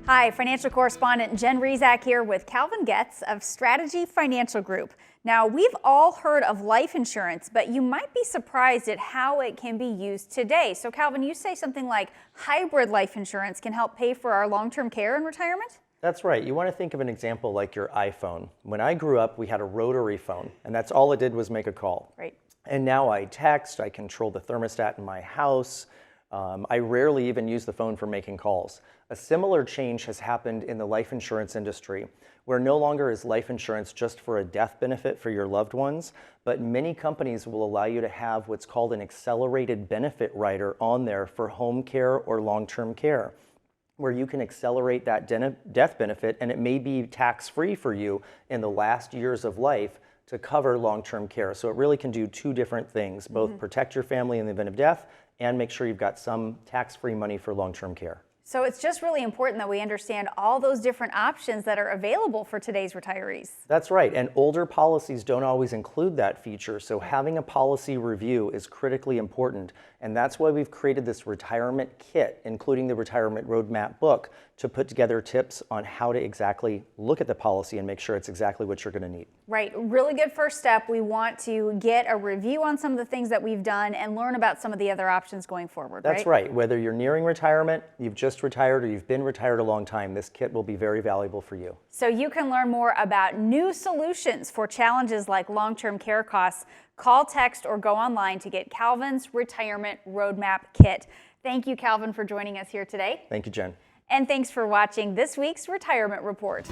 Hi, financial correspondent Jen Rezac here with Calvin Getz of Strategy Financial Group. Now, we've all heard of life insurance, but you might be surprised at how it can be used today. So, Calvin, you say something like hybrid life insurance can help pay for our long-term care in retirement? That's right. You want to think of an example like your iPhone. When I grew up, we had a rotary phone, and that's all it did was make a call. Right. And now I text, I control the thermostat in my house. I rarely even use the phone for making calls. A similar change has happened in the life insurance industry, where no longer is life insurance just for a death benefit for your loved ones, but many companies will allow you to have what's called an accelerated benefit rider on there for home care or long-term care, where you can accelerate that death benefit, and it may be tax-free for you in the last years of life to cover long-term care. So it really can do two different things, both protect your family in the event of death and make sure you've got some tax-free money for long-term care. So it's just really important that we understand all those different options that are available for today's retirees. That's right, and older policies don't always include that feature, so having a policy review is critically important, and that's why we've created this retirement kit, including the retirement roadmap book, to put together tips on how to exactly look at the policy and make sure it's exactly what you're going to need. Right, really good first step. We want to get a review on some of the things that we've done and learn about some of the other options going forward. That's right. Whether you're nearing retirement, you've just retired, or you've been retired a long time, this kit will be very valuable for you. So you can learn more about new solutions for challenges like long-term care costs. Call, text, or go online to get Calvin's Retirement Roadmap Kit. Thank you, Calvin, for joining us here today. Thank you, Jen. And thanks for watching this week's Retirement Report.